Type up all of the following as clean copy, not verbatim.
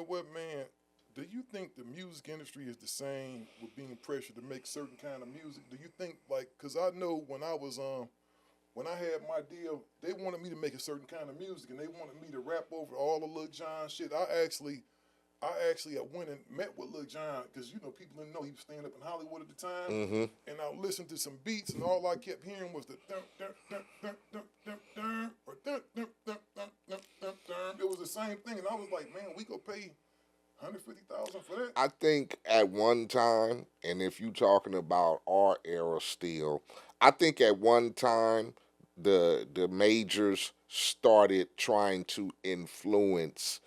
know what, man? Do you think the music industry is the same with being pressured to make certain kind of music? Do you think, like, because I know when I was, when I had my deal, they wanted me to make a certain kind of music, and they wanted me to rap over all the Lil Jon shit. I actually went and met with Lil Jon, because, you know, people didn't know he was staying up in Hollywood at the time, and I listened to some beats, and all I kept hearing was the dun, dun, dun, dun, dun, dun, dun, or dun, dun, dun, dun, dun, dun, dun. It was the same thing, and I was like, man, we go pay $150,000 for that? I think at one time, and if you talking about our era still, I think at one time the majors started trying to influence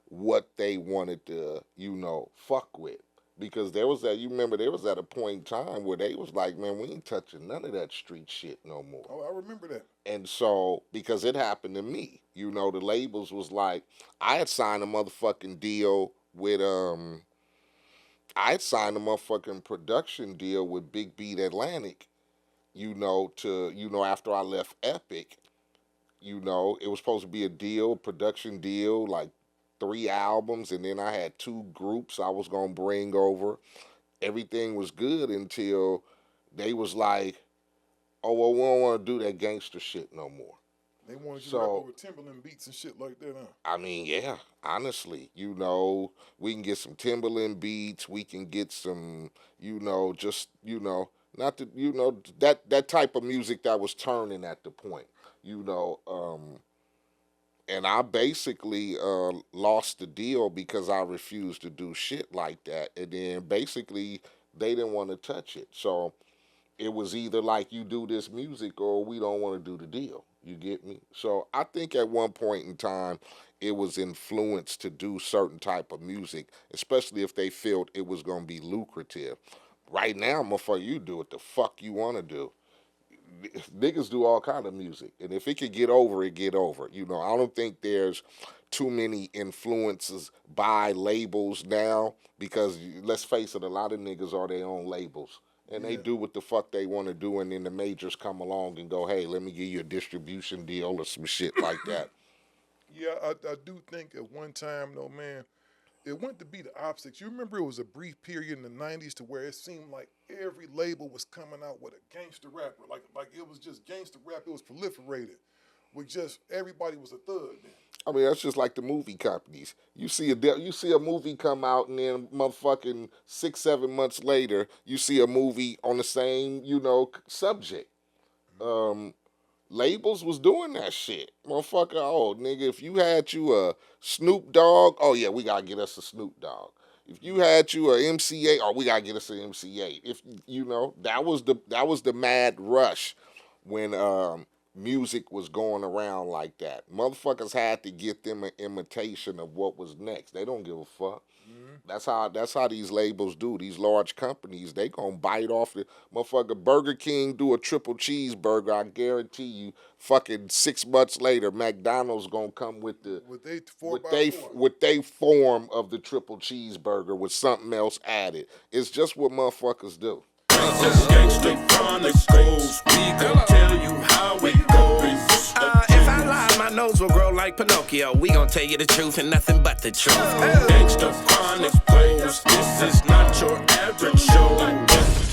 what they wanted to, you know, fuck with. Because there was that, you remember there was at a point in time where they was like, man, we ain't touching none of that street shit no more. Oh, I remember that. And so, because it happened to me, you know, the labels was like, I had signed a motherfucking deal with I had signed a motherfucking production deal with Big Beat Atlantic, you know, to, you know, after I left Epic, you know, it was supposed to be a deal, production deal, like 3 albums, and then I had 2 groups I was gonna bring over. Everything was good until they was like, oh, well, we don't want to do that gangster shit no more. They wanted you to rap over Timberland beats and shit like that, huh? I mean, yeah, honestly, you know, we can get some Timberland beats, we can get some, you know, just, you know, not the, you know, that type of music that was turning at the point, you know, and I basically lost the deal because I refused to do shit like that, and then basically they didn't want to touch it, so it was either like you do this music or we don't want to do the deal. You get me? So I think at one point in time, it was influenced to do certain type of music, especially if they felt it was going to be lucrative. Right now, motherfucker, you do what the fuck you want to do. Niggas do all kind of music, and if it could get over, it get over. You know, I don't think there's too many influences by labels now, because let's face it, a lot of niggas are their own labels. And they do what the fuck they want to do, and then the majors come along and go, hey, let me give you a distribution deal or some shit like that. Yeah, I do think at one time, though, man, it went to be the opposite. You remember it was a brief period in the 90s to where it seemed like every label was coming out with a gangster rapper. Like it was just gangster rap. It was proliferated. With just, everybody was a thug then. I mean, that's just like the movie companies. You see a movie come out, and then motherfucking 6-7 months later, you see a movie on the same, you know, subject. Labels was doing that shit. Motherfucker, oh, nigga, if you had you a Snoop Dogg, oh yeah, we gotta get us a Snoop Dogg. If you had you a MC Eiht, oh, we gotta get us an MC Eiht. If, you know, that was the mad rush when music was going around like that. Motherfuckers had to get them an imitation of what was next. They don't give a fuck. That's how these labels do. These large companies, they gonna bite off the motherfucker. Burger King do a triple cheeseburger. I guarantee you, fucking 6 months later, McDonald's gonna come with they form of the triple cheeseburger with something else added. It's just what motherfuckers do. Gangsta Chronicles, we gon' tell you how it goes. If I lie, my nose will grow like Pinocchio. We gon' tell you the truth and nothing but the truth. Gangsta Chronicles, this is not your average show.